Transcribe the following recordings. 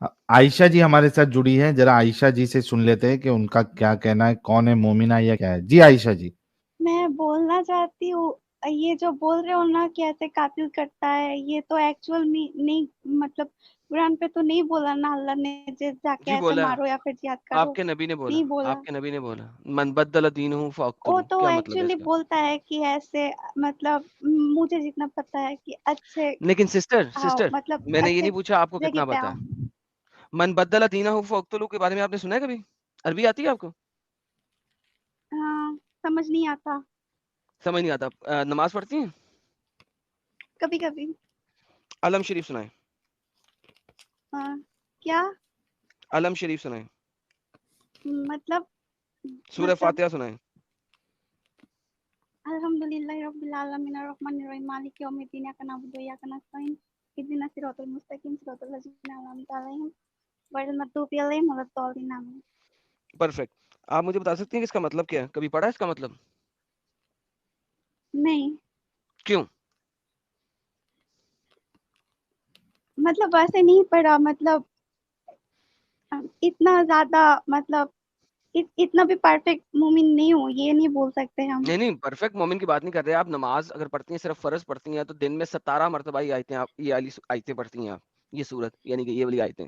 عائشہ جی ہمارے ساتھ جڑی ہیں، ذرا عائشہ جی سے سن لیتے ہیں کہ ان کا کیا کہنا ہے، کون ہے مومنہ یا کیا ہے. جی عائشہ جی. میں بولنا چاہتی ہوں، یہ جو بول رہے ہو نا کہ ایسے قاتل کرتا ہے، یہ تو ایکچوئل میں نہیں، مطلب قرآن پہ تو نہیں بولا نا اللہ نے جا کے جی ایسے بولا، مارو یا پھر جہاد آپ کرو، کے نبی نے بولا، نہیں بولا. آپ کے نبی نے بولا من بدل دینہ وہ فاقتلوا، تو کیا مطلب ہے ایکچولی اس کا؟ بولتا ہے کہ ایسے، مطلب مجھے جتنا پتا ہے کہ اچھے لیکن سسٹر آؤ، سسٹر مطلب میں نے یہ اچھے نہیں پوچھا آپ کو جگہ کتنا پہ پتا آؤ. ہے. من بدل دینہ فاقتلوا کے بارے میں آپ نے سنا ہے کبھی؟ عربی آتی ہے آپ کو؟ ہاں، سمجھ نہیں آتا سمجھ نہیں آتا. نماز پڑھتی ہیں؟ کبھی کبھی. علم شریف سنائیں. کیا علم شریف سنائیں. مطلب سورہ فاتحہ سنائیں. الحمدللہ رب العالمین الرحمن الرحیم مالک یوم الدین ایاک نعبد و ایاک نستعین اهدنا الصراط المستقیم صراط الذین انعمت علیہم غیر المغضوب علیہم ولا الضالین آمین. پرفیکٹ. آپ مجھے بتا سکتے ہیں کہ اس کا مطلب کیا ہے؟ کبھی پڑھا ہے اس کا مطلب؟ نہیں، کیوں؟ مطلب ویسے نہیں پڑھا، مطلب اتنا زیادہ، مطلب اتنا بھی پرفیکٹ مومن نہیں ہوں، یہ نہیں بول سکتے ہم. نہیں نہیں، پرفیکٹ مومن کی بات نہیں کر رہے. آپ نماز اگر پڑھتی ہیں، صرف فرض پڑھتی ہیں، تو دن میں 17 مرتبہ یہ آیتیں، آپ یہ والی آیتیں پڑھتی ہیں آپ، یہ سورت یعنی کہ یہ والی آیتیں.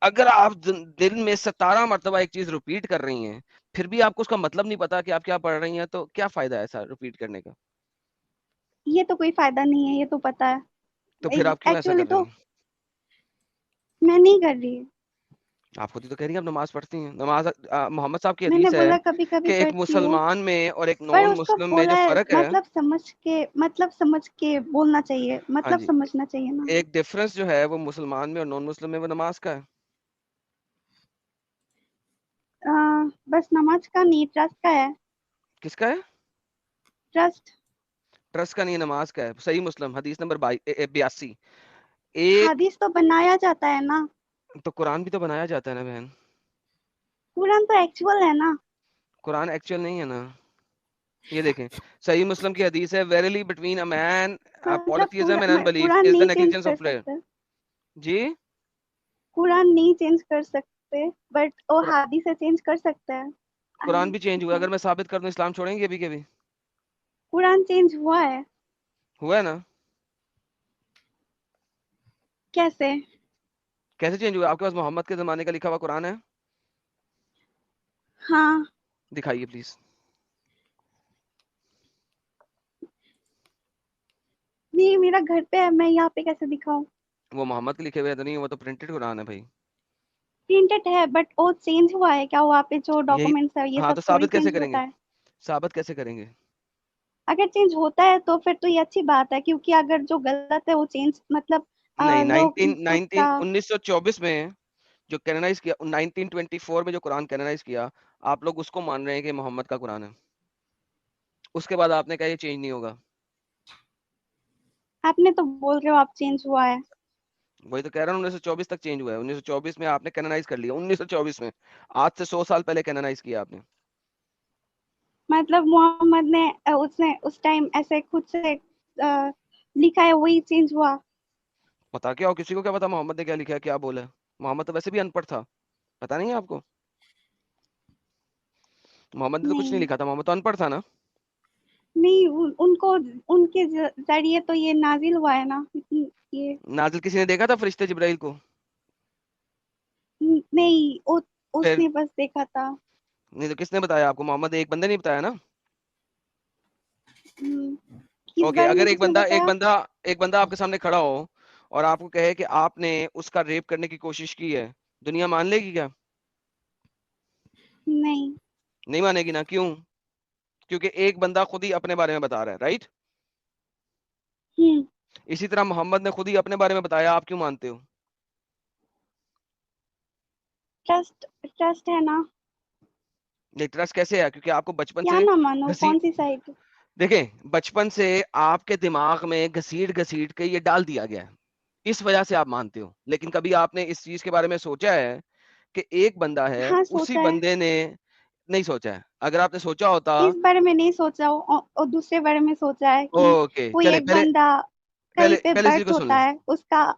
اگر آپ دن میں 17 مرتبہ ایک چیز ریپیٹ کر رہی ہیں، پھر بھی آپ کو اس کا مطلب نہیں پتا کہ آپ کیا پڑھ رہی ہیں، تو کیا فائدہ ہے ایسا ریپیٹ کرنے کا؟ یہ تو کوئی فائدہ نہیں ہے، یہ تو پتا تو ہے. پھر آپ کیوں ایسا ایکچولی کر رہی تو ہیں؟ میں نہیں کر رہی. آپ خود ہی تو کہہ رہی ہیں آپ نماز پڑھتی ہیں. نماز محمد صاحب کی میں نے حدیث ہے بولا کبھی کبھی کہ ایک پڑھتی ہوں، مسلمان میں اور ایک پر نان اس کو مسلم میں جو بولا ہے فرق ہے. مطلب سمجھ کے بولنا چاہیے، ہاں مطلب جی، سمجھنا چاہیے نا. ایک ڈفرنس جو ہے وہ مسلمان میں اور نان مسلم میں وہ نماز کا ہے. بس نماز کا نہیں، ٹرسٹ کا ہے. کس کا ہے؟ ٹرسٹ. ٹرسٹ کا نہیں ہے، نماز کا ہے. صحیح مسلم حدیث نمبر 82. ایک حدیث تو بنایا جاتا ہے نا. تو قرآن بھی تو بنایا جاتا ہے نا بہن. قرآن تو ایکچوئل ہے نا. قرآن ایکچوئل نہیں ہے نا. یہ دیکھیں صحیح مسلم کی حدیث ہے، ویریلی بٹوین اے مین مطلب polytheism and unbelief Quran is the نہیں چینج negligence کر of prayer. سکتے، جی قرآن نہیں چینج کر سکتے، بٹ وہ حدیث سے چینج کر سکتے ہیں. قرآن بھی چینج ہوا. اگر میں ثابت کر دوں اسلام چھوڑیں گے ابھی کے بھی؟ قرآن چینج ہوا ہے. ہوا ہے نا. کیسے؟ کیسے چینج ہوا؟ آپ کے پاس محمد کے زمانے کا لکھا ہوا قرآن ہے؟ ہاں. دکھائیے پلیز. نہیں، میرا گھر پہ ہے، میں یہاں پہ کیسے دکھاؤں؟ وہ محمد کے لکھے ہوئے تو نہیں، وہ تو پرنٹڈ قرآن ہے بھائی. پرنٹڈ ہے، بٹ وہ چینج ہوا ہے کیا؟ وہاں پہ جو یہی ڈاکومنٹس ہے یہ ہاں، تو سب تھوڑی ثابت کیسے چینج کریں گے؟ ہوتا ہے. ثابت کیسے کریں گے؟ اگر چینج ہوتا ہے تو پھر تو یہ اچھی بات ہے، کیونکہ اگر جو غلط ہے وہ چینج، مطلب نہیں، لوگ اس کا 1924 میں جو کینونائز کیا، 1924 میں جو قرآن کینونائز کیا، آپ لوگ اس کو مان رہے ہیں کہ محمد کا قرآن ہے. اس کے بعد آپ نے کہا یہ چینج نہیں ہوگا. آپ نے تو بول رہے ہو آپ چینج ہوا ہے. وہی تو کہہ رہا ہوں، 1924 تک چینج ہوا ہے. 1924 میں آپ نے کینونائز کر لیا. 1924 میں، آج سے 100 سال پہلے کینونائز کیا آپ نے. مطلب محمد نے اس ٹائم ایسے خود سے لکھا ہے، وہی چینج ہوا. پتا کیا ہو، کسی کو کیا پتا محمد نے کیا لکھا ہے، کیا بولا ہے؟ محمد تو ویسے بھی ان پڑھ تھا. پتا نہیں ہے آپ کو؟ محمد نے تو کچھ نہیں نہیں لکھا تھا، محمد تو ان پڑھ تھا نا. نہیں، ان کو ان کے ذریعے تو یہ نازل ہوا ہے نا. یہ نازل کسی نے دیکھا تھا فرشتے جبرائیل کو؟ نہیں، اس پھر نے بس دیکھا تھا. نہیں تو کس نے بتایا آپ کو؟ محمد ایک بندے نے بتایا نا. اس اوکے، بارے اگر میں ایک کس نے بندہ ایک بتایا؟ بندہ ایک بندہ آپ کے سامنے کھڑا ہو اور آپ کو کہے کہ آپ نے اس کا ریپ کرنے کی کوشش کی ہے، دنیا مان لے گی کیا؟ نہیں. نہیں مانے گی نا. کیوں؟ کیونکہ ایک بندہ خود ہی اپنے بارے میں بتا رہا ہے، رائٹ؟ اسی طرح محمد نے خود ہی اپنے بارے میں بتایا، آپ کیوں مانتے ہو؟ ٹرسٹ ہے نا. یہ ٹرسٹ کیسے ہے؟ کیونکہ آپ کو بچپن کیا سے نہ مانو، کون سی سائڈ؟ دیکھیں بچپن سے آپ کے دماغ میں گھسیٹ گھسیٹ کے یہ ڈال دیا گیا ہے، اس وجہ سے آپ مانتے ہو. لیکن کبھی آپ نے اس چیز کے بارے میں سوچا ہے کہ ایک بندہ ہے، ہاں اسی سوچا ہے. بندے نے نہیں سوچا ہے؟ اگر آپ نے سوچا ہوتا. اس بارے میں نہیں سوچا، اور دوسرے بارے میں سوچا ہے کہ اوکے کوئی چلے ایک پہلے بندہ کہیں پہ پہلے اسی برتھ کو سن ہوتا لیں. ہے، اس کا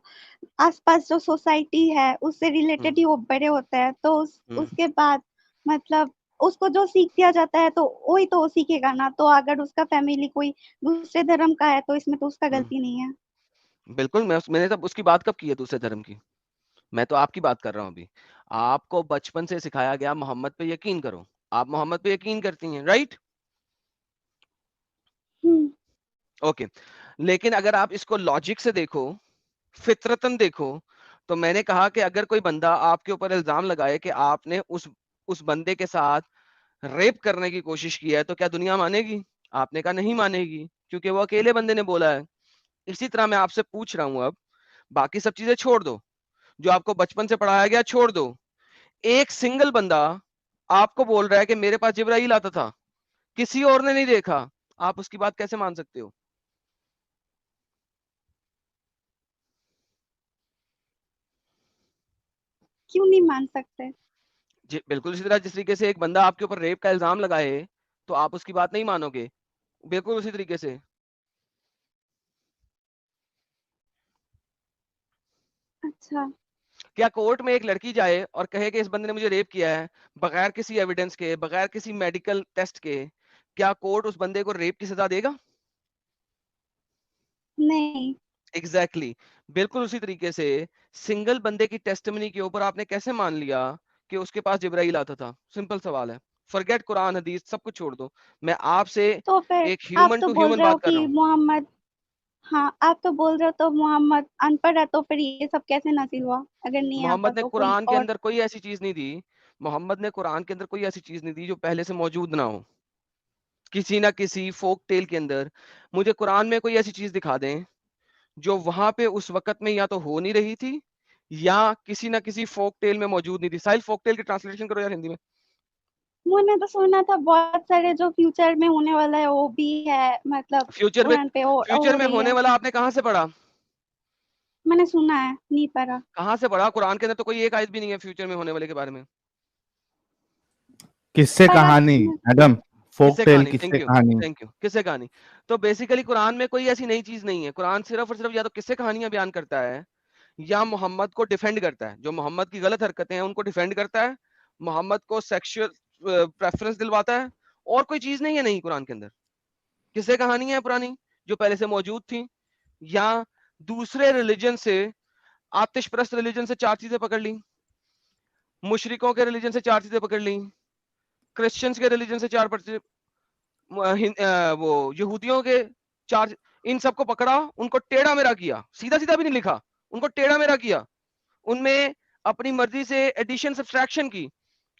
آس پاس جو سوسائٹی ہے اس سے ریلیٹڈ ہی وہ بڑے ہوتے ہیں، تو اس کے بعد مطلب اس کو جو سیکھ دیا جاتا ہے تو وہی تو وہ سیکھے گا نا. تو اگر اس کا فیملی کوئی دوسرے دھرم کا ہے تو اس میں تو اس کا غلطی نہیں ہے. بالکل. میں نے تب اس کی بات کب کی ہے دوسرے دھرم کی؟ میں تو آپ کی بات کر رہا ہوں ابھی. آپ کو بچپن سے سکھایا گیا محمد پہ یقین کرو، آپ محمد پہ یقین کرتی ہیں، رائٹ؟ اوکے. لیکن اگر آپ اس کو لاجک سے دیکھو، فطرتن دیکھو، تو میں نے کہا کہ اگر کوئی بندہ آپ کے اوپر الزام لگائے کہ آپ نے اس بندے کے ساتھ ریپ کرنے کی کوشش کی ہے، تو کیا دنیا مانے گی؟ آپ نے کہا نہیں مانے گی، کیونکہ وہ اکیلے بندے نے بولا ہے. اسی طرح میں آپ سے پوچھ رہا ہوں، اب باقی سب چیزیں چھوڑ دو، جو آپ کو بچپن سے پڑھایا گیا چھوڑ دو. ایک سنگل بندہ آپ کو بول رہا ہے کہ میرے پاس جبرائیل آتا تھا، کسی اور نے نہیں دیکھا، آپ اس کی بات کیسے مان سکتے ہو؟ کیوں نہیں مان سکتے؟ جی بالکل اسی طرح جس طریقے سے ایک بندہ آپ کے اوپر ریپ کا الزام لگائے تو آپ اس کی بات نہیں مانو گے، بالکل اسی طریقے سے. اچھا. کیا کورٹ میں ایک لڑکی جائے اور کہے کہ اس بندے نے مجھے ریپ کیا ہے، بغیر کسی ایویڈنس کے، بغیر کسی میڈیکل ٹیسٹ کے، کیا کورٹ اس بندے کو ریپ کی سزا دے گا؟ نہیں. ایگزیکٹلی. بالکل اسی طریقے سے سنگل بندے کی ٹیسٹمنی کے اوپر آپ نے کیسے مان لیا کہ اس کے پاس جبرائیل آتا تھا؟ سمپل سوال ہے. فرگیٹ قرآن حدیث، سب کچھ چھوڑ دو، میں آپ سے تو پھر ایک آپ ہیومن تو ٹو بول ہیومن رہے ہو بات کر کہ رہا ہوں. محمد، ہاں آپ تو بول رہے ہو تو محمد ان پڑھ ہے، تو پھر یہ سب کیسے نازل ہوا اگر نہیں آتا محمد نے تو کوئی قرآن کے اور؟ اندر کوئی ایسی چیز نہیں دی، محمد نے قرآن کے اندر کوئی ایسی چیز نہیں دی جو پہلے سے موجود نہ ہو. کسی نہ کسی فوک ٹیل کے اندر مجھے قرآن میں کوئی ایسی چیز دکھا دیں جو وہاں پہ اس وقت میں یا تو ہو نہیں رہی تھی یا کسی نہ کسی فوک ٹیل میں موجود نہیں تھی. ساحل فوک ٹیل کی ٹرانسلیشن کرو یار ہندی میں. میں نے تو سنا تھا بہت سارے جو فیوچر میں ہونے والا ہے وہ بھی ہے، مطلب فیوچر میں قرآن پہ ہو میں رہی ہے. ہونے والا آپ نے کہاں سے پڑھا؟ میں نے سنا ہے، نہیں پڑھا. کہاں سے پڑھا؟ قرآن کے اندر تو کوئی ایک آیت بھی نہیں ہے فیوچر میں ہونے والے کے بارے میں. کس سے پڑھا کہانی ایڈم؟ کس فوک سے ٹیل کہانی؟ کس تھینک سے یو کہانی؟ Thank you. کس سے کہانی؟ تو بیسیکلی قرآن میں کوئی ایسی نئی چیز نہیں ہے. قرآن صرف اور صرف یا تو کس سے کہانیاں بیان کرتا ہے یا محمد کو ڈیفینڈ کرتا ہے. جو محمد کی غلط حرکتیں ہیں ان کو ڈیفینڈ کرتا ہے، محمد کو سیکشل پریفرنس دلواتا ہے، اور کوئی چیز نہیں ہے. نہیں، قرآن کے اندر کس سے کہانیاں ہیں پرانی جو پہلے سے موجود تھیں، یا دوسرے ریلیجن سے، آتش پرست ریلیجن سے 4 چیزیں پکڑ لیں، مشرکوں کے ریلیجن سے 4 چیزیں پکڑ لیں، کرسچنز کے ریلیجن سے 4 وہ یہودیوں کے 4، ان سب کو پکڑا، ان کو ٹیڑھا میرا کیا، سیدھا سیدھا بھی نہیں لکھا، ان کو ٹیڑھا میرا کیا، ان میں اپنی مرضی سے ایڈیشن سبٹریکشن کی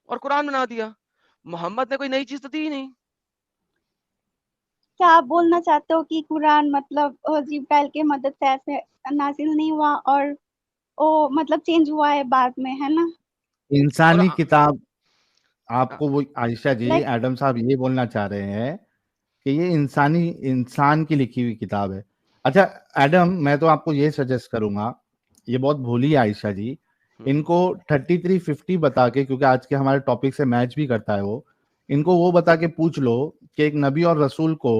اور قرآن بنا دیا. محمد نے کوئی نئی چیز تو دی ہی نہیں. کیا آپ بولنا چاہتے ہو کہ قرآن مطلب جبرائیل کے مدد سے ایسے نازل نہیں ہوا اور وہ مطلب چینج ہوا ہے بعد میں، ہے نا؟ انسانی قرآن کتاب. آپ کو وہ عائشہ جی، لائک ایڈم صاحب یہ بولنا چاہ رہے ہیں کہ یہ انسان کی لکھی ہوئی کتاب ہے. اچھا ایڈم، میں تو آپ کو یہ سجیسٹ کروں گا، یہ بہت بھولی ہے عائشہ جی، ان کو 3350 بتا کے، کیونکہ آج کے ہمارے ٹاپک سے میچ بھی کرتا ہے ان کو وہ بتا کے پوچھ لو کہ ایک نبی اور رسول کو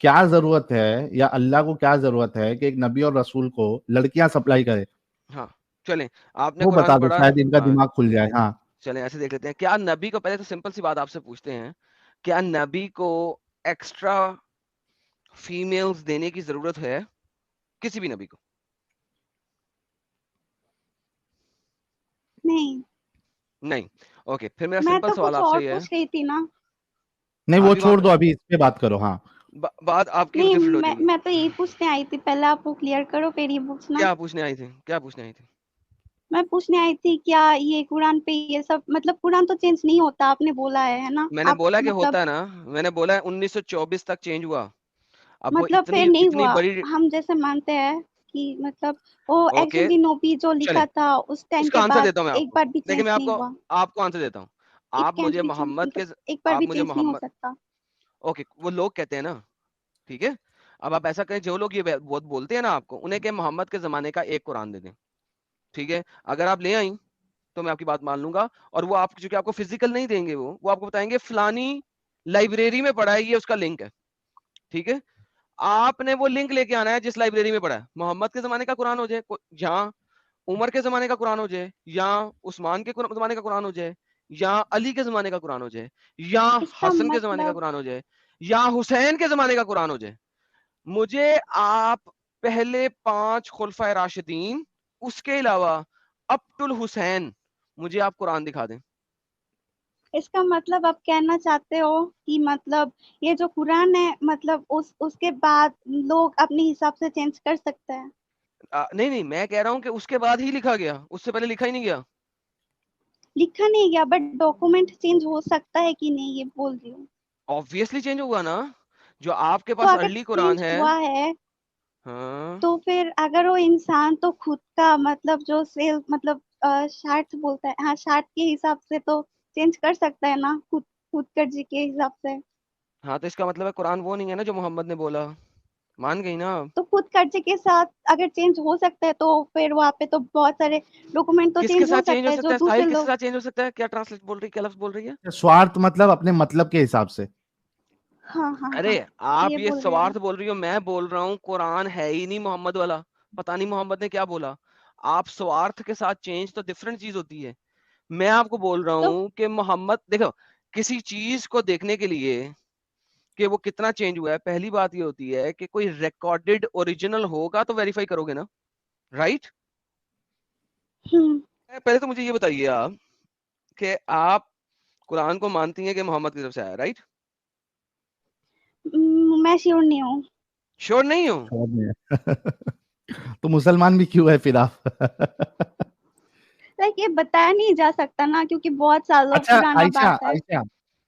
کیا ضرورت ہے، یا اللہ کو کیا ضرورت ہے کہ ایک نبی اور رسول کو لڑکیاں سپلائی کرے. ہاں چلیں، آپ نے وہ قرآن بتا دو، پڑھا. شاید ان کا ہاں دماغ کھل جائے. ہاں چلیں ایسے دیکھ لیتے ہیں. کیا نبی کو، پہلے تو سمپل سی بات آپ سے پوچھتے ہیں، کیا نبی کو ایکسٹرا فیمیلز دینے کی ضرورت ہے؟ کسی بھی نبی کو؟ نہیں. نہیں. اوکے، پھر میرا میں سمپل تو سوال کچھ آپ سے اور یہ ہے. پوچھ رہی تھی نا. نہیں، آپ وہ بھی چھوڑ دو، ابھی اس پہ بات کرو. ہاں بات آپ کی نہیں، ڈفرنٹ ہو جائے گی. میں تو یہی پوچھنے آئی تھی، پہلے آپ وہ کلیئر کرو پھر یہ پوچھنا. کیا پوچھنے آئی تھی؟ کیا پوچھنے آئی تھی؟ میں پوچھنے آئی تھی کیا یہ قرآن پہ یہ سب مطلب قرآن تو چینج نہیں ہوتا، آپ نے بولا ہے نا؟ میں نے آپ بولا کہ مطلب ہوتا ہے نا، میں نے بولا ہے 1924 تک چینج ہوا. اب وہ مطلب اتنی پھر نہیں اتنی ہوا. بڑی. ہم جیسے مانتے ہیں کہ مطلب وہ اوکے ایکچولی نوبی جو چلیں، لکھا تھا اس ٹائم اس کا کے آنسر بعد دیتا ہوں میں آپ ایک کو. بار بھی دیکھیں چینج میں نہیں ہوا. آپ کو آنسر دیتا ہوں. اٹ آپ کینٹ مجھے بی چینج، محمد کے، مطلب ایک بار آپ بھی مجھے چینج نہیں ہو محمد، سکتا. اوکے وہ لوگ کہتے ہیں نا، ٹھیک ہے، اب آپ ایسا کریں، جو لوگ یہ بولتے ہیں نا آپ کو، انہیں کہ محمد کے زمانے کا ایک قرآن دے دیں، ٹھیک ہے، اگر آپ لے آئیں تو میں آپ کی بات مان لوں گا. اور وہ آپ چونکہ آپ کو فزیکل نہیں دیں گے، وہ آپ کو بتائیں گے فلانی لائبریری میں پڑھا ہے، یہ اس کا لنک ہے، ٹھیک ہے. آپ نے وہ لنک لے کے آنا ہے جس لائبریری میں پڑھا ہے. محمد کے زمانے کا قرآن ہو جائے, یا عمر کے زمانے کا قرآن ہو جائے, یا عثمان کے زمانے کا قرآن ہو جائے, یا علی کے زمانے کا قرآن ہو جائے, یا اس کا حسن کے زمانے کا مطلب قرآن ہو جائے, یا حسین کے زمانے کا قرآن ہو جائے, مجھے آپ پہلے 5 خلفائے راشدین, اس کے علاوہ اپ ٹو الحسین مجھے آپ قرآن دکھا دیں. اس کا مطلب آپ کہنا چاہتے ہو کہ مطلب یہ جو قرآن ہے مطلب اس کے بعد لوگ اپنے حساب سے چینج کر سکتے ہیں؟ نہیں, میں کہہ رہا ہوں کہ اس کے بعد ہی لکھا گیا, اس سے پہلے لکھا ہی نہیں گیا. لکھا نہیں گیا بٹ ڈاکومنٹ چینج ہو سکتا ہے کہ نہیں، یہ بول رہی ہوں. آبویسلی چینج ہوگا نا, جو آپ کے تو پاس اگر ارلی قرآن چینج ہے. ہوا ہے ہاں تو پھر اگر وہ انسان تو خود کا مطلب جو سیل مطلب شارٹ بولتا ہے، ہاں شارٹ کے حساب سے تو چینج کر سکتا ہے نا، خود کرجی کے حساب سے. ہاں, تو اس کا مطلب ہے قرآن وہ نہیں ہے نا جو محمد نے بولا. مان گئی نا. تو خود کرجی کے ساتھ اگر چینج ہو سکتا ہے تو پھر وہاں پہ تو بہت سارے ڈاکومنٹ تو کس کے چینج ہو ساتھ چینج سکتا ہو ہے جو سکتا ہے دوسرے ساحل, کس کے لوگ. ساتھ چینج ہو سکتا ہے؟ کیا ٹرانسلیٹ بول رہی, کیا لفظ بول رہی ہے؟ سوارتھ مطلب اپنے مطلب کے حساب سے. ہاں ہاں ارے ہاں آپ یہ بول رہے ہو. سوارتھ بول رہی ہو, میں بول رہا ہوں قرآن ہے ہی نہیں محمد والا, پتہ نہیں محمد نے کیا بولا. آپ سوارتھ کے ساتھ چینج تو ڈفرنٹ چیز ہوتی ہے. میں آپ کو بول رہا تو ہوں کہ محمد, دیکھو کسی چیز کو دیکھنے کے لیے کہ وہ کتنا چینج ہوا ہے, پہلی بات یہ ہوتی ہے کہ کوئی ریکارڈڈ اوریجنل ہوگا تو ویریفائی کرو گے نا, رائٹ؟ پہلے تو مجھے یہ بتائیے آپ کہ آپ قرآن کو مانتی ہیں کہ محمد کی طرف سے آیا, رائٹ؟ میں شیور نہیں ہوں. شور نہیں ہوں. تو مسلمان بھی کیوں ہے پھر آپ؟ لائک یہ بتایا نہیں جا سکتا نا کیونکہ بہت سالوں اچھا پرانا بات ہے.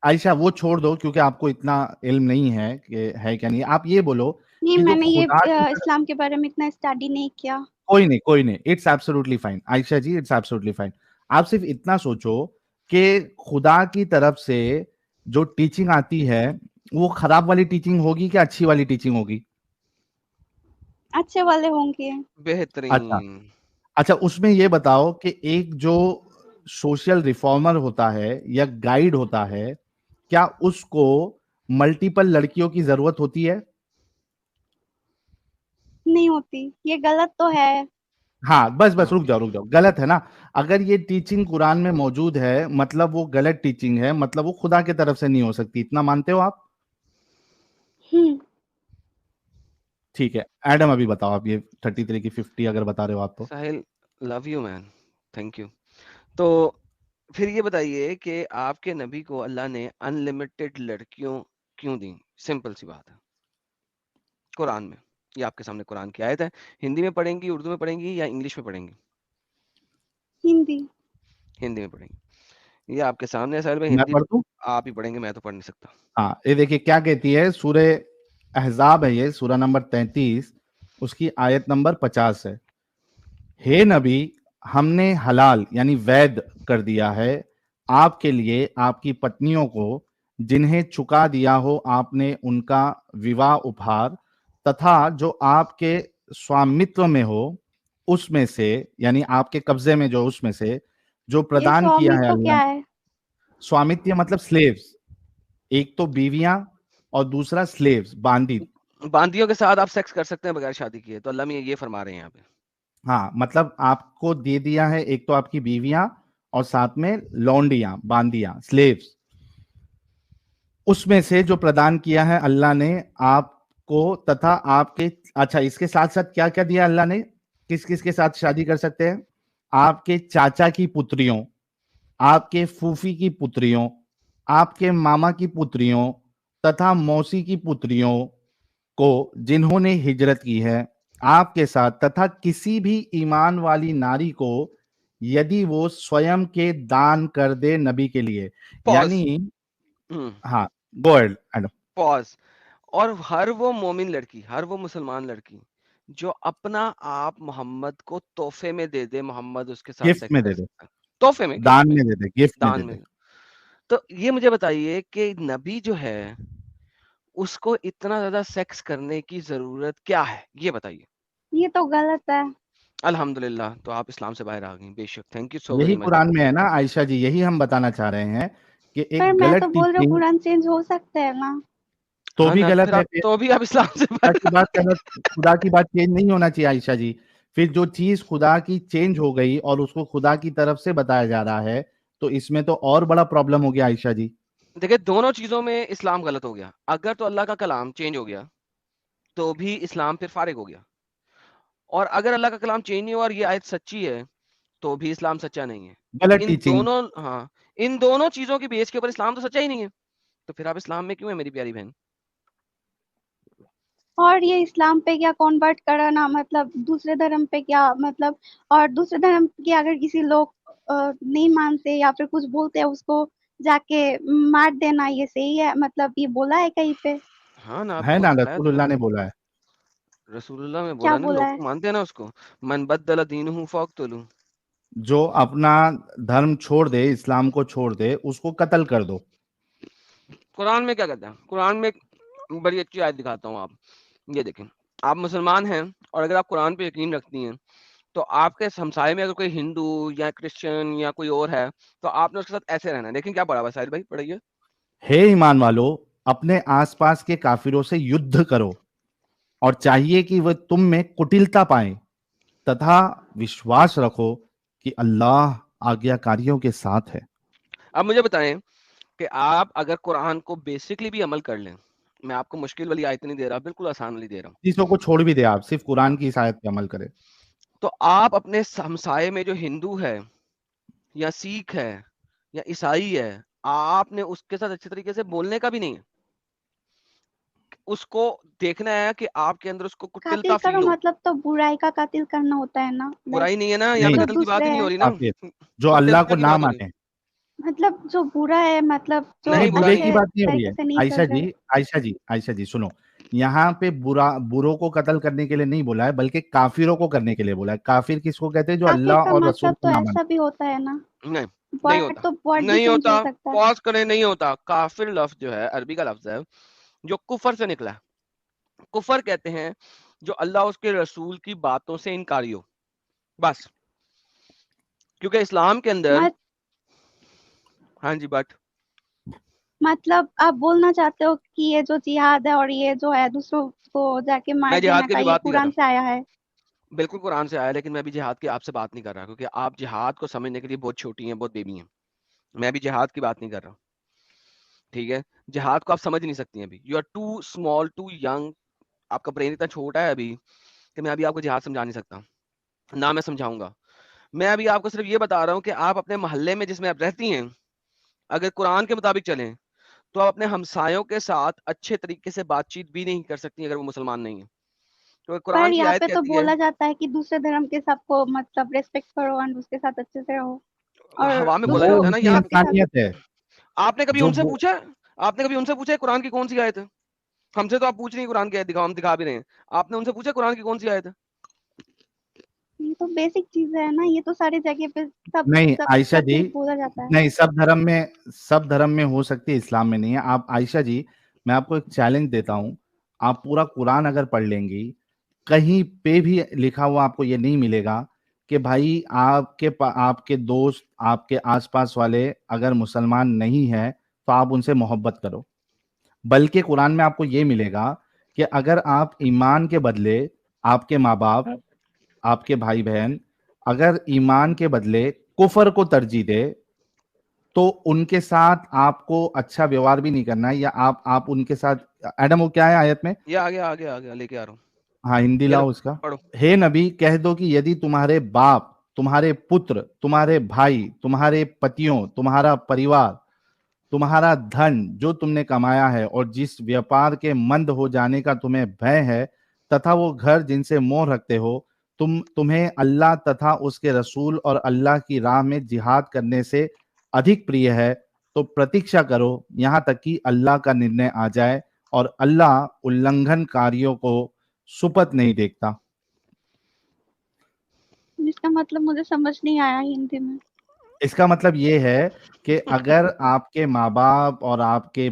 عائشہ وہ چھوڑ دو کیونکہ آپ کو اتنا علم نہیں ہے کہ ہے کیا نہیں. آپ یہ بولو نہیں، کہ میں جو نے خدا یہ کی طرف, اسلام کے بارے میں اتنا اسٹڈی نہیں کیا. کوئی نہیں, it's absolutely fine Ayesha ji, it's absolutely fine. آپ صرف اتنا سوچو کہ خدا کی طرف سے جو ٹیچنگ آتی ہے وہ خراب والی ٹیچنگ ہوگی کہ اچھی والی ٹیچنگ ہوگی؟ اچھے والے ہوں گے. بہترین. اچھا اس میں یہ بتاؤ کہ ایک جو سوشل ریفارمر ہوتا ہے یا گائیڈ ہوتا ہے, کیا اس کو ملٹیپل لڑکیوں کی ضرورت ہوتی ہے؟ نہیں ہوتی. یہ غلط تو ہے. ہاں بس رک جاؤ, غلط ہے نا. اگر یہ ٹیچنگ قرآن میں موجود ہے مطلب وہ غلط ٹیچنگ ہے, مطلب وہ خدا کی طرف سے نہیں ہو سکتی. اتنا مانتے ہو آپ؟ ٹھیک ہے ایڈم, ابھی بتاؤ آپ یہ 33 کی 50 اگر بتا رہے ہو آپ تو. Sahil love you man, thank you. تو پھر یہ بتائیے کہ آپ کے نبی کو اللہ نے ان لمیٹڈ لڑکیوں کیوں دیں؟ سمپل سی بات ہے. قرآن میں, یہ آپ کے سامنے قرآن کی آیت ہے. ہندی میں پڑھیں گی, اردو میں پڑھیں گی, یا انگلش میں پڑھیں گی؟ ہندی میں پڑھیں گی. یہ آپ کے سامنے ہے ساحل بھائی, میں ہندی پڑھ دوں؟ آپ ہی پڑھیں گے, میں تو پڑھ نہیں سکتا. ہاں یہ دیکھیے کیا کہتی ہے, سورہ احزاب ہے, یہ سورہ نمبر 33, اس کی آیت نمبر 50 ہے. ہے نبی, ہم نے حلال یعنی وید کر دیا ہے آپ کے لیے آپ کی پتنیوں کو جنہیں چکا دیا ہو آپ نے ان کا وواہ اپہار, تتھا جو آپ کے سوامتو میں ہو اس میں سے, یعنی آپ کے قبضے میں جو اس میں سے جو یہ پردان کیا ہے سوامیتو اللہ. کیا ہے؟ سوامتیہ مطلب سلیوز, ایک تو بیویاں اور دوسرا سلیوز, باندی. باندیوں کے ساتھ آپ سیکس کر سکتے ہیں بغیر شادی کیے, تو اللہ میں یہ فرما رہے ہیں یہاں پہ. ہاں مطلب آپ کو دے دیا ہے ایک تو آپ کی بیویاں اور ساتھ میں لونڈیاں, باندیاں, سلیوز. اس میں سے جو پردان کیا ہے اللہ نے آپ کو, تتھا آپ کے, اچھا اس کے ساتھ ساتھ کیا کیا دیا اللہ نے, کس کس کے ساتھ شادی کر سکتے ہیں؟ آپ کے چاچا کی پتریوں, آپ کے پھوفی کی پتریوں, آپ کے ماما کی پتریوں, تتھا موسی کی پتریوں کو جنہوں نے ہجرت کی ہے آپ کے ساتھ, تتھا کسی بھی ایمان والی ناری کو یدی وہ سویم کے دان کر دے نبی کے لیے. پاز, یعنی ہاں گو اہیڈ ایڈم. پاز. اور ہر وہ مومن لڑکی, ہر وہ مسلمان لڑکی جو اپنا آپ محمد کو تحفے میں دے دے, محمد اس کے ساتھ گفٹ سیکس میں کر دے دے, سکتا ہے. تحفے میں, دان میں دے دے, گفٹ میں دے دان دے. میں. تو یہ مجھے بتائیے کہ نبی جو ہے اس کو اتنا زیادہ سیکس کرنے کی ضرورت کیا ہے, یہ بتائیے. یہ تو غلط ہے. الحمدللہ, تو آپ اسلام سے باہر آ گئی, بے شک. تھینک یو سو یہی ویری مچ. قرآن میں ہے نا عائشہ جی, یہی ہم بتانا چاہ رہے ہیں کہ پر ایک میں تو غلط بول رہا ہوں ٹیچنگ. قرآن چینج ہو سکتا ہے نا. تو ہاں بھی نا، غلط پھر ہے. آپ تو بھی آپ اسلام سے خدا کی بات غلط, خدا کی بات چینج نہیں ہونا چاہیے عائشہ جی. پھر جو چیز خدا کی چینج ہو گئی اور اس کو خدا کی طرف سے بتایا جا رہا ہے, تو اس میں تو اور بڑا پرابلم ہو گیا عائشہ جی. دیکھیں دونوں چیزوں میں اسلام غلط ہو گیا. اگر تو اللہ کا کلام چینج ہو گیا تو بھی اسلام پھر فارغ ہو گیا, اور اگر اللہ کا کلام چینج نہیں ہوا اور یہ آیت سچی ہے تو بھی اسلام سچا نہیں ہے. غلط ان ٹیچنگ. دونوں, ہاں, ان دونوں چیزوں کی بیس کے اوپر اسلام تو سچا ہی نہیں ہے, تو پھر آپ اسلام میں کیوں ہے میری پیاری بہن؟ اور یہ اسلام پہ کیا کنورٹ کرانا, مطلب دوسرے دھرم پہ کیا مطلب, اور دوسرے دھرم کے اگر کسی لوگ نہیں مانتے یا پھر کچھ بولتے ہیں اس کو جا کے مار دینا, یہ صحیح ہے؟ مطلب یہ بولا ہے کہیں پہ؟ ہاں نا, آپ ہے خود نا, بتایا رسول تو, اللہ نے بولا ہے. رسول اللہ میں کیا بولا نا, لوگ بولا ہے؟ تو مانتے ہیں نا اس کو, من بدل دینہ فاقتلوہ. جو اپنا دھرم چھوڑ دے, اسلام کو چھوڑ دے, اس کو قتل کر دو. قرآن میں کیا کہتا ہے؟ قرآن میں ایک بڑی اچھی آیت دکھاتا ہوں. آپ یہ دیکھیں, آپ مسلمان ہیں اور اگر آپ قرآن پہ یقین رکھتی ہیں تو آپ کے ہمسائے میں اگر کوئی ہندو یا کرسچن یا کوئی اور ہے تو آپ نے اس کے ساتھ ایسے رہنا ہے. لیکن کیا پڑھا ہوا ساحل بھائی, پڑھائیے. ہے ایمان والو, اپنے آس پاس کے کافروں سے یدھ کرو اور چاہیے کہ وہ تم میں کٹلتا پائیں, تتھا وشواس رکھو کہ اللہ آگیاکاریوں کے ساتھ ہے. اب مجھے بتائیں کہ آپ اگر قرآن کو بیسکلی بھی عمل کر لیں, میں آپ کو مشکل والی آیت نہیں دے رہا, بالکل آسان والی دے رہا ہوں, چیزوں کو چھوڑ بھی دے, آپ صرف قرآن کی اس آیت پہ عمل کرے, تو آپ اپنے ہمسائے میں جو ہندو ہے یا سکھ ہے یا عیسائی ہے, آپ نے اس کے ساتھ اچھے طریقے سے بولنے کا بھی نہیں ہے. اس کو دیکھنا ہے کہ آپ کے اندر اس کو قاتل کٹلتا کرو فیل ہو. مطلب تو برائی کا قاتل کرنا ہوتا ہے نا, برائی نہیں ہے نا, یہاں نہیں, پہ جو قتل کی بات دوسرے ہی نہیں ہے ہو رہی نا, کافر جو تو اللہ کو کٹلتا کی نہ بات ہو رہی ہے. مانے. مطلب جو برا ہے, مطلب جو نہیں, نہیں, برے کی اچھے بات نہیں ہو رہی ہے طریقے سے نہیں عائشہ چل رہے. جی. عائشہ جی سنو, یہاں پہ بروں کو قتل کرنے کے لیے نہیں بولا ہے, بلکہ کافروں کو کرنے کے لیے بولا ہے. کافر کس کو کہتے ہیں؟ جو کافر اللہ کا اور رسول مطلب کو تو نہ مانے. ایسا بھی ہوتا ہے نا, نہیں, نہیں ورڈ ہوتا, تو ورڈ بھی نہیں چینج ہو ہوتا. سکتا ہے. پاز کریں, نہیں ہوتا. کافر لفظ جو ہے عربی کا لفظ ہے جو کفر سے نکلا ہے. کفر کہتے ہیں جو اللہ اس کے رسول کی باتوں سے انکاری ہو, بس. کیونکہ اسلام کے اندر, ہاں جی, بٹ مطلب آپ بولنا چاہتے ہو کہ یہ جو جہاد ہے اور یہ جو ہے دوسروں کو جا کے مار میں جہاد دینا کی کا, بھی یہ بات نہیں کر قرآن رہا. سے آیا ہے؟ بالکل قرآن سے آیا, لیکن میں بھی جہاد کی آپ سے بات نہیں کر رہا, کیونکہ آپ جہاد کو سمجھنے کے لیے بہت چھوٹی ہیں, بہت بیبی ہیں. میں بھی جہاد کی بات نہیں کر رہا, ٹھیک ہے. جہاد کو آپ سمجھ نہیں سکتی ہیں ابھی, you are too small, too young. آپ کا برین اتنا چھوٹا ہے ابھی کہ میں ابھی آپ کو جہاد سمجھا نہیں سکتا, نہ میں سمجھاؤں گا. میں ابھی آپ کو صرف یہ بتا رہا ہوں کہ آپ اپنے محلے میں جس میں آپ رہتی ہیں, اگر قرآن کے مطابق چلیں تو آپ اپنے ہمسایوں کے ساتھ اچھے طریقے سے بات چیت بھی نہیں کر سکتی اگر وہ مسلمان نہیں ہیں. تو پر قرآن کی یہاں آیت پہ تو کہتی ہے, بولا جاتا ہے کہ دوسرے دھرم کے سب کو مطلب ریسپیکٹ کرو اور اس کے ساتھ اچھے سے رہو, اور ہوا میں بولا وہ جاتا دوسروں ہے نا. ان کی یہاں سب کے ساتھ. انسانیت ہے. آپ نے کبھی جو ان سے پوچھا, آپ نے کبھی ان سے پوچھا قرآن کی کون سی آیت ہے؟ ہم سے تو آپ پوچھ رہی ہیں قرآن کی آیت دکھاؤ, ہم دکھا بھی رہے ہیں. آپ نے ان سے پوچھا قرآن کی کون سی آیت ہے؟ یہ تو بیسک چیز ہے نا, یہ تو ساری جگہ پہ سب نہیں عائشہ سب جی, میں بولا جاتا ہے. نہیں, سب دھرم میں ہو سکتی ہے, اسلام میں نہیں ہے. آپ عائشہ جی, میں آپ کو ایک چیلنج دیتا ہوں, آپ پورا قرآن اگر پڑھ لیں گی, کہیں پہ بھی لکھا ہوا آپ کو یہ نہیں ملے گا کہ بھائی آپ کے دوست, آپ کے آس پاس والے اگر مسلمان نہیں ہیں تو آپ ان سے محبت کرو. بلکہ قرآن میں آپ کو یہ ملے گا کہ اگر آپ ایمان کے بدلے آپ کے ماں باپ, آپ کے بھائی بہن اگر ایمان کے بدلے کفر کو ترجیح دے تو ان کے ساتھ آپ کو اچھا ویوہار بھی نہیں کرنا ہے, یا آپ ان کے ساتھ. ایڈم, وہ کیا ہے آیت میں؟ یہ آگے آگے آگے لے کے آ رہا ہوں. ہاں, ہندی یہ لاؤ لو, اس کا. پڑھو. ہے نبی, کہہ دو کہ یدی تمہارے باپ, تمہارے پتر, تمہارے بھائی, تمہارے پتیوں, تمہارا پریوار, تمہارا دھن جو تم نے کمایا ہے اور جس ویاپار کے مند ہو جانے کا تمہیں بھے ہے, تتھا وہ گھر جن سے موہ رکھتے ہو, تمہیں اللہ تتھا اس کے رسول اور اللہ کی راہ میں جہاد کرنے سے ادھک پریہ ہے, تو پرتیکشا کرو یہاں تک کہ اللہ کا نرنے آ جائے, اور اللہ النگھن کاریوں کو سپت نہیں دیکھتا. جس کا مطلب مجھے سمجھ نہیں آیا ہندی میں. اس کا مطلب یہ ہے کہ اگر آپ کے ماں باپ اور آپ کے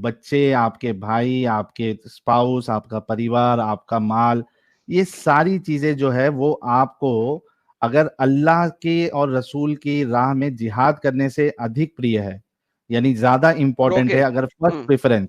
بچے, آپ کے بھائی, آپ کے اسپاؤس, آپ کا پریوار, آپ کا مال, یہ ساری چیزیں جو ہے وہ آپ کو اگر اللہ کے اور رسول کی راہ میں جہاد کرنے سے ادھک پریہ ہے, یعنی زیادہ امپورٹنٹ روکے. ہے, اگر فرسٹ پریفرنس,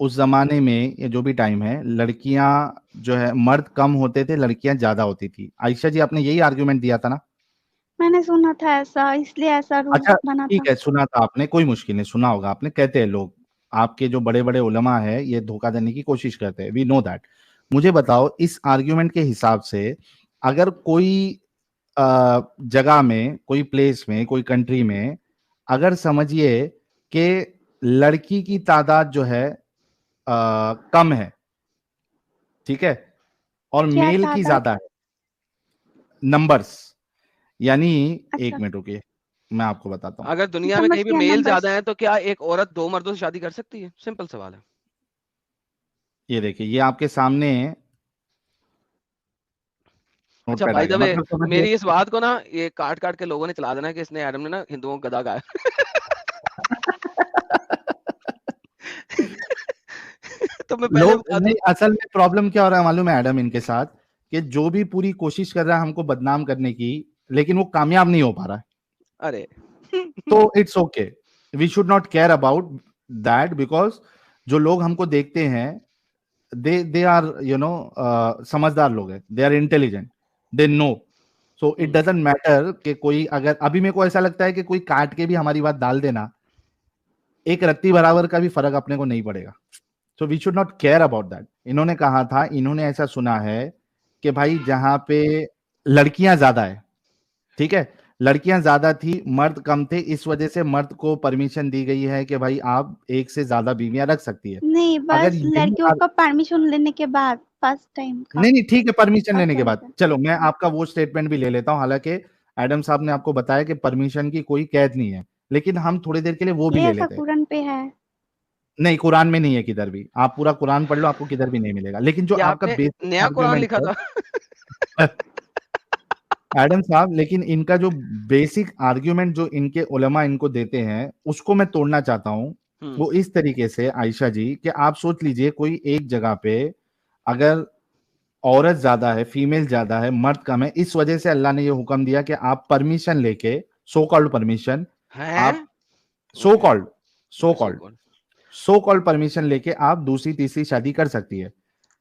اس زمانے میں یا جو بھی ٹائم ہے لڑکیاں جو ہے مرد کم ہوتے تھے لڑکیاں زیادہ ہوتی تھی. عائشہ جی آپ نے یہی آرگیومنٹ دیا تھا نا؟ میں نے سنا تھا ایسا، اس لیے ایسا رول اچھا بنا تھا. ٹھیک ہے, سنا تھا آپ نے, کوئی مشکل نہیں, سنا ہوگا آپ نے. کہتے ہیں لوگ, آپ کے جو بڑے بڑے علماء ہیں یہ دھوکہ دینے کی کوشش کرتے ہیں, وی نو دیٹ. مجھے بتاؤ اس آرگیومنٹ کے حساب سے اگر کوئی جگہ میں, کوئی پلیس میں, کوئی کنٹری میں اگر سمجھیے کہ لڑکی کی تعداد جو ہے کم ہے, ٹھیک ہے, اور کیا میل کی تعداد؟ زیادہ ہے, نمبرز, یعنی اچھا. ایک منٹ رکیے میں آپ کو بتاتا ہوں. اگر دنیا میں سمجھ کہیں بھی گیا میل numbers. زیادہ ہیں تو کیا ایک عورت 2 مردوں سے شادی کر سکتی ہے؟ سمپل سوال ہے. یہ دیکھیے یہ آپ کے سامنے نوٹ اچھا پیڈ آ بائی دا گیا, وے مطلب سمجھیے میری اس بات کو نا یہ کاٹ کاٹ کے لوگوں نے چلا دینا کہ اس نے ایڈم نے نا ہندوؤں کو گدھا کہا تو میں پہلے لوگ بتا دوں نہیں, اصل میں پرابلم کیا ہو رہا ہے معلوم ہے ایڈم ان کے ساتھ, کہ جو بھی پوری کوشش کر رہا ہے ہم کو بدنام کرنے کی لیکن وہ کامیاب نہیں ہو پا رہا ہے. ارے تو it's okay, we should not care about that, because جو لوگ ہم کو دیکھتے ہیں they are سمجھدار لوگ ہیں, they are intelligent, they know, so it doesn't matter کہ کوئی اگر ابھی میرے کو ایسا لگتا ہے کہ کوئی کاٹ کے بھی ہماری بات ڈال دینا, ایک رتی برابر کا بھی فرق اپنے کو نہیں پڑے گا. so we should not care about that. انہوں نے کہا تھا, انہوں نے ایسا سنا ہے کہ بھائی جہاں پہ لڑکیاں زیادہ ہے, ٹھیک ہے, لڑکیاں زیادہ تھی مرد کم تھے, اس وجہ سے مرد کو پرمیشن دی گئی ہے کہ بھائی آپ ایک سے زیادہ بیویاں رکھ سکتی ہے. نہیں, اگر بس یہی لڑکیوں کا پرمیشن لینے کے بعد فرسٹ ٹائم کا. نہیں ٹھیک ہے, پرمیشن لینے کے بعد, First time چلو میں آپ کا وہ اسٹیٹمنٹ بھی لے لیتا ہوں, حالانکہ ایڈم صاحب نے آپ کو بتایا کہ پرمیشن کی کوئی قید نہیں ہے, لیکن ہم تھوڑی دیر کے لیے وہ بھی یہ لے ایسا لیتے ہیں. قرآن پہ ہے. نہیں قرآن میں نہیں ہے کدھر بھی, آپ پورا قرآن پڑھ لو آپ کو کدھر بھی نہیں ملے گا. لیکن جو یہ آپ کا نے بیسک نیا قرآن آرگیومنٹ لکھا تھا ہے ایڈم صاحب, لیکن ان کا جو بیسک آرگیومنٹ جو ان کے علماء ان کو دیتے ہیں اس کو میں توڑنا چاہتا ہوں. وہ اس طریقے سے عائشہ جی کہ آپ سوچ لیجئے کوئی ایک جگہ پہ اگر عورت زیادہ ہے, فیمیل زیادہ ہے, مرد کم ہے, اس وجہ سے اللہ نے یہ حکم دیا کہ آپ پرمیشن لے کے, سو کالڈ پرمیشن, آپ سو کالڈ پرمیشن لے کے آپ دوسری تیسری شادی کر سکتی ہے.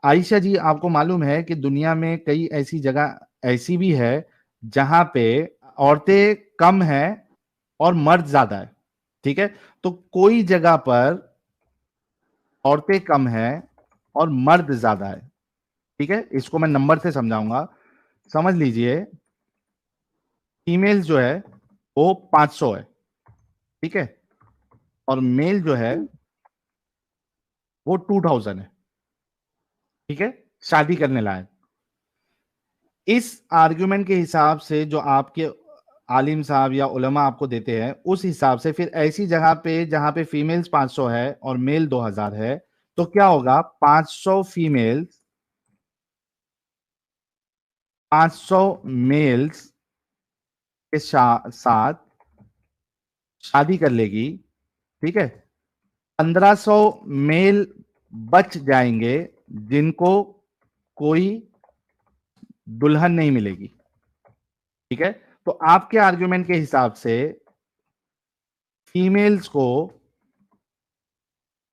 عائشہ جی آپ کو معلوم ہے کہ دنیا میں کئی ایسی جگہ ایسی بھی ہے جہاں پہ عورتیں کم ہیں اور مرد زیادہ ہے, ٹھیک ہے, تو کوئی جگہ پر عورتیں کم ہیں اور مرد زیادہ ہے, ٹھیک ہے, اس کو میں نمبر سے سمجھاؤں گا. سمجھ لیجئے فیمیل جو ہے وہ 500 ہے, ٹھیک ہے, اور میل جو ہے وہ 2000 ہے, ٹھیک ہے, شادی کرنے لائق. اس آرگیومنٹ کے حساب سے جو آپ کے عالم صاحب یا علماء آپ کو دیتے ہیں, اس حساب سے پھر ایسی جگہ پہ جہاں پہ فیمیل 500 ہے اور میل 2000 ہے, تو کیا ہوگا 500 فیمیل 500 میلز کے ساتھ شادی کر لے گی, ٹھیک ہے, 1500 میل بچ جائیں گے جن کو کوئی دلہن نہیں ملے گی, ٹھیک ہے. تو آپ کے آرگیومنٹ کے حساب سے فیمیلز کو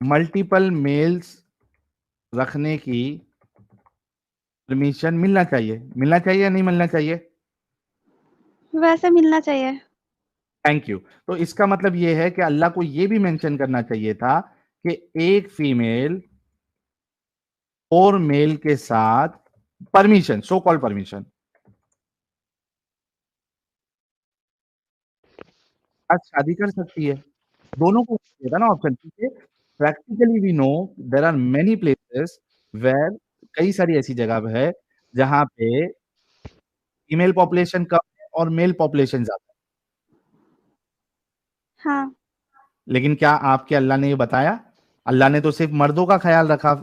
ملٹیپل میلز رکھنے کی پرمیشن ملنا چاہیے یا نہیں ملنا چاہیے؟ ویسے ملنا چاہیے. Thank you. تو اس کا مطلب یہ ہے کہ اللہ کو یہ بھی مینشن کرنا چاہیے تھا کہ ایک فیمیل اور میل کے ساتھ پرمیشن, سو کال پرمیشن, شادی کر سکتی ہے. دونوں کو دیتا نا آپشن, کیونکہ practically we know there are many places where, کئی ساری ایسی جگہ ہے جہاں پہ فیمیل پاپولیشن کم ہے اور میل پاپولیشن زیادہ ہے. ہاں, لیکن کیا آپ کے اللہ نے یہ بتایا؟ اللہ نے تو صرف مردوں کا خیال رکھا.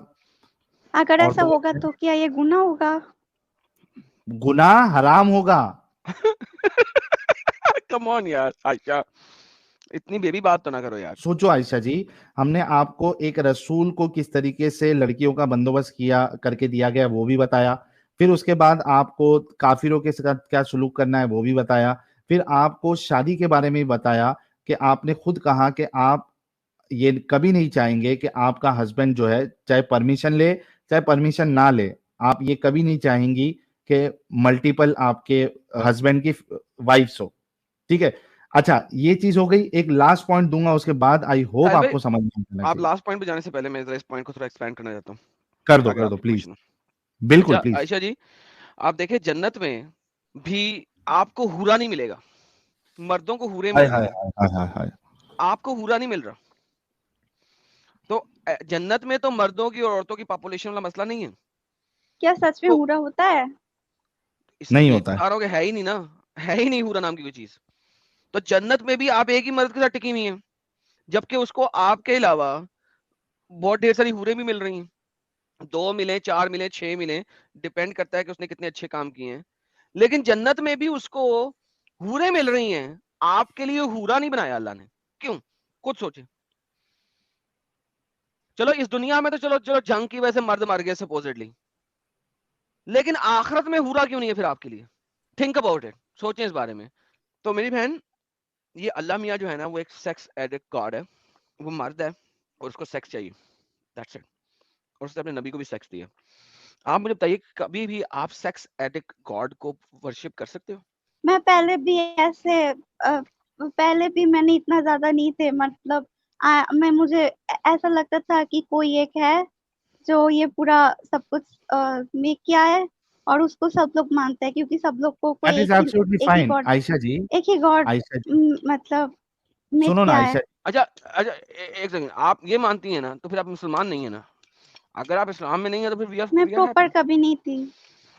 اگر ایسا ہوگا تو کیا یہ گناہ ہوگا؟ گناہ حرام ہوگا. کم آن یار عائشہ, اتنی بیبی بات تو نہ کرو یار. سوچو عائشہ جی, ہم نے آپ کو ایک رسول کو کس طریقے سے لڑکیوں کا بندوبست کیا کر کے دیا گیا وہ بھی بتایا, پھر اس کے بعد آپ کو کافروں کے ساتھ کیا سلوک کرنا ہے وہ بھی بتایا, پھر آپ کو شادی کے بارے میں بھی بتایا کہ آپ نے خود کہا کہ آپ یہ کبھی نہیں چاہیں گے کہ آپ کا ہسبینڈ جو ہے چاہے پرمیشن لے چاہے پرمیشن نہ لے, آپ یہ کبھی نہیں چاہیں گی کہ ملٹیپل آپ کے ہسبینڈ کی وائفس ہو, ٹھیک ہے. اچھا یہ چیز ہو گئی, ایک لاسٹ پوائنٹ دوں گا اس کے بعد, آئی ہوپ آپ کو سمجھ میں آنا آپ چاہیے. لاسٹ پوائنٹ پہ جانے سے پہلے میں اس پوائنٹ کو تھوڑا ایکسپینڈ کرنا چاہتا ہوں. کر دو پلیز, بالکل پلیز. عائشہ جی آپ دیکھیں جنت میں بھی آپ کو حورا نہیں ملے گا, مردوں کو حورے مل رہی ہیں, آپ کو حورا نہیں مل رہا. تو جنت میں تو مردوں کی اور عورتوں کی پاپولیشن والا مسئلہ نہیں ہے. کیا سچ میں حورا ہوتا ہے؟ نہیں ہوتا ہے, ہے ہی نہیں نا, ہے ہی نہیں حورا نام کی کوئی چیز. تو جنت میں بھی آپ ایک ہی مرد کے ساتھ ٹکی ہوئی ہیں, جبکہ اس کو آپ کے علاوہ بہت ڈھیر ساری حوریں بھی مل رہی ہیں, 2 ملیں 4 ملیں 6 ملیں, ڈیپینڈ کرتا ہے کہ اس نے کتنے اچھے کام کیے ہیں. لیکن جنت میں بھی اس کو حوریں مل رہی ہیں, آپ کے لیے حورا نہیں بنایا اللہ نے. کیوں؟ خود سوچیں. چلو اس دنیا میں تو چلو جنگ کی وجہ سے مرد مر گئے سپوزٹلی, لیکن آخرت میں حورا کیوں نہیں ہے پھر آپ کے لیے؟ تھنک اباؤٹ اٹ, سوچیں اس بارے میں. تو میری بہن, یہ اللہ میاں جو ہے نا وہ ایک سیکس ایڈکٹ گاڈ ہے, وہ مرد ہے اور اس کو سیکس چاہیے, دیٹس اٹ. اور اس نے اپنے نبی کو بھی سیکس دیا. آپ مجھے بتائیے کبھی بھی آپ سیکس ایڈکٹ گاڈ کو ورشپ کر سکتے ہو؟ میں پہلے بھی ایسے پہلے بھی میں نے اتنا زیادہ نہیں تھے, مطلب میں مجھے ایسا لگتا تھا کہ کوئی ایک ہے جو یہ پورا سب کچھ میک کیا ہے اور اس کو سب لوگ مانتے ہیں, کیونکہ سب لوگ کو کوئی ایک ہی گاڈ مطلب میک سنو نا کیا ہے. عائشہ, اچھا ایک سیکنڈ, آپ یہ مانتی ہیں نا تو پھر آپ مسلمان نہیں ہیں نا. اگر آپ اسلام میں نہیں ہیں تو پھر میں پراپر کبھی نہیں تھی.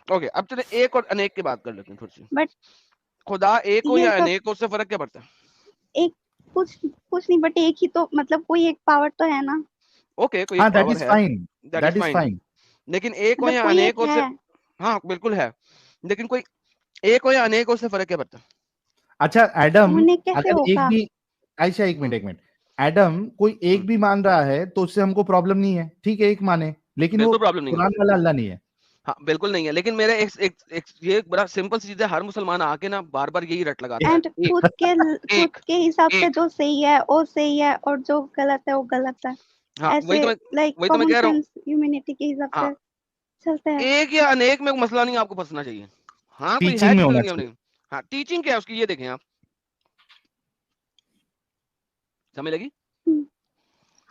اوکے, اب چلے ایک اور انیک کی بات کر لیتے ہیں تھوڑی سی. بٹ خدا ایک ہو یہ یا سب انیک ہو, اس سے فرق کیا پڑتا ہے؟ ایک کچھ نہیں, بٹ ایک ہی تو, مطلب کوئی ایک پاور تو ہے نا. اوکے, کوئی ایک پاور ہے, دیٹ از فائن. لیکن ایک ہو مطلب یا کوئی انیک ایک ہو سے, ہے. ہاں بالکل ہے, لیکن کوئی ایک ہو یا انیک ہو سے فرق کیا پڑتا ہے؟ اچھا ایڈم, ہونے کیسے اگر ایک ہوگا؟ بھی, عائشہ ایک منٹ, ایڈم کوئی ایک بھی مان رہا ہے تو اس سے ہم کو پرابلم نہیں ہے, ٹھیک ہے ایک مانے, لیکن وہ بالکل پرابلم نہیں ہے. قرآن والا اللہ نہیں ہے. ہاں بالکل نہیں ہے, لیکن میرے یہ بڑا سمپل سی چیز ہے, ہر مسلمان آ کے نا بار بار یہی رٹ لگاتا اینڈ ہے, خود کے حساب سے جو صحیح ہے وہ صحیح ہے اور جو غلط ہے وہ غلط ہے. وہی ایسے لائک تو میں کامن کہہ رہا ہوں. سینس ہیومینٹی کے حساب سے چلتے ہیں. ایک یا انیک میں مسئلہ نہیں آپ کو پھنسنا چاہیے. ہاں کوئی ہے ٹیچنگ میں ہونا نہیں, چاہیے. ہاں ٹیچنگ کیا ہے اس کی, یہ دیکھیں آپ سمجھ لگی.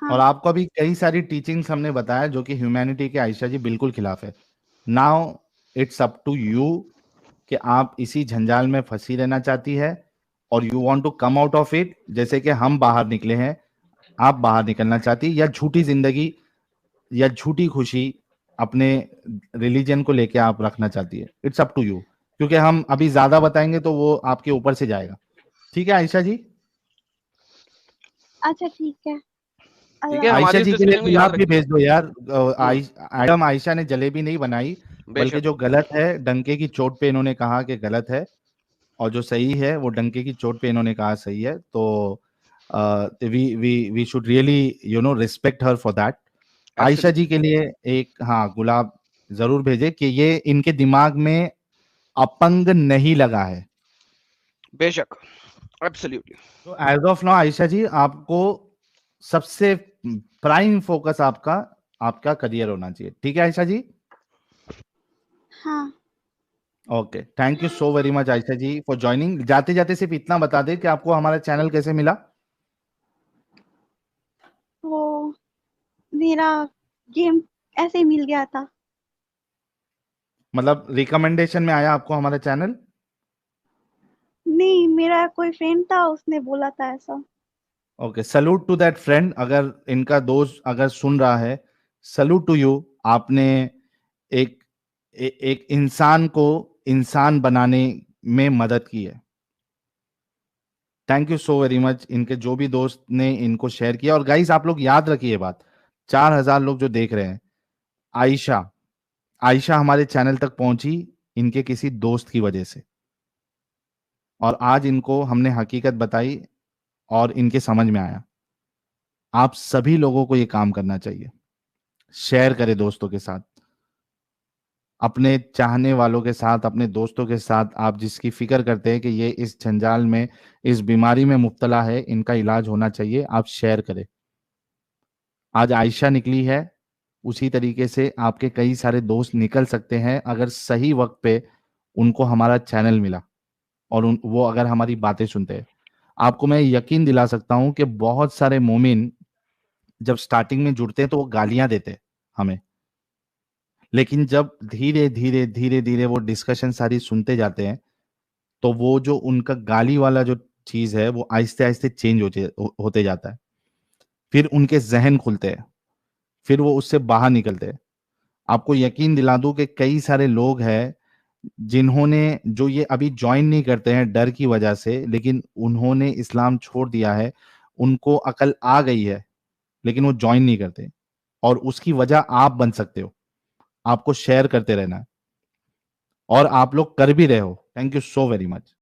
اور آپ کو بھی کئی ساری ٹیچنگز ہم نے بتایا جو کہ ہیومینٹی کے عائشہ جی بالکل خلاف ہے. Now it's up to you کہ آپ اسی جھنجال میں پھنسی رہنا چاہتی ہے اور you want to come out of it, جیسے کہ ہم باہر نکلے ہیں, آپ باہر نکلنا چاہتی, یا جھوٹی زندگی یا جھوٹی خوشی اپنے ریلیجن کو لے کے آپ رکھنا چاہتی ہے. اٹس اپ ٹو یو, کیونکہ ہم ابھی زیادہ بتائیں گے تو وہ آپ کے اوپر سے جائے گا. ٹھیک ہے عائشہ جی؟ اچھا ٹھیک ہے. عائشہ جی کے لیے گلاب بھی بھیج دو یار. ایڈم عائشہ نے جلیبی نہیں بنائی, بلکہ جو غلط ہے ڈنکے کی چوٹ پہ انہوں نے کہا کہ غلط ہے, اور جو صحیح ہے وہ ڈنکے کی چوٹ پہ انہوں نے کہا صحیح ہے. تو we should really respect her for that. عائشہ جی کے لیے ایک گلاب ضرور بھیجے کہ یہ ان کے دماغ میں اپنگ نہیں لگا ہے. بے شک, ایبسلیوٹلی. تو ایز آف ناؤ عائشہ جی آپ کو سب سے پرائم فوکس آپ کا کریئر ہونا چاہیے. ٹھیک ہے عائشہ جی؟ ہاں okay, thank you so very much Ayesha ji for joining. جاتے جاتے صرف اتنا بتا دیں کہ آپ کو ہمارا چینل کیسے ملا. وہ میرا گیم ایسے ہی مل گیا تھا. مطلب ریکمنڈیشن میں آیا آپ کو ہمارا چینل؟ نہیں, میرا کوئی فرینڈ تھا, اس نے بولا تھا ایسا. Okay, salute to that friend. اگر ان کا دوست اگر سن رہا ہے, سلوٹ ٹو یو. آپ نے ایک انسان کو انسان بنانے میں مدد کی ہے. Thank you so very much. ان کے جو بھی دوست نے ان کو شیئر کیا. اور گائز آپ لوگ یاد رکھیے یہ بات, 4000 لوگ جو دیکھ رہے ہیں, عائشہ ہمارے چینل تک پہنچی ان کے کسی دوست کی وجہ سے, اور آج ان کو ہم نے حقیقت بتائی اور ان کے سمجھ میں آیا. آپ سبھی لوگوں کو یہ کام کرنا چاہیے. شیئر کرے دوستوں کے ساتھ, اپنے چاہنے والوں کے ساتھ, اپنے دوستوں کے ساتھ. آپ جس کی فکر کرتے ہیں کہ یہ اس جنجال میں, اس بیماری میں مبتلا ہے, ان کا علاج ہونا چاہیے, آپ شیئر کریں. آج عائشہ نکلی ہے, اسی طریقے سے آپ کے کئی سارے دوست نکل سکتے ہیں اگر صحیح وقت پہ ان کو ہمارا چینل ملا اور وہ اگر ہماری باتیں سنتے ہیں. آپ کو میں یقین دلا سکتا ہوں کہ بہت سارے مومن جب سٹارٹنگ میں جڑتے ہیں تو وہ گالیاں دیتے ہمیں, لیکن جب دھیرے دھیرے دھیرے دھیرے وہ ڈسکشن ساری سنتے جاتے ہیں تو وہ جو ان کا گالی والا جو چیز ہے وہ آہستہ آہستہ چینج ہوتے جاتا ہے. پھر ان کے ذہن کھلتے ہیں, پھر وہ اس سے باہر نکلتے ہیں. آپ کو یقین دلا دوں کہ کئی سارے لوگ ہیں جنہوں نے, جو یہ ابھی جوائن نہیں کرتے ہیں ڈر کی وجہ سے, لیکن انہوں نے اسلام چھوڑ دیا ہے, ان کو عقل آ گئی ہے لیکن وہ جوائن نہیں کرتے, اور اس کی وجہ آپ بن سکتے ہو. آپ کو شیئر کرتے رہنا ہے اور آپ لوگ کر بھی رہے ہو. Thank you so very much.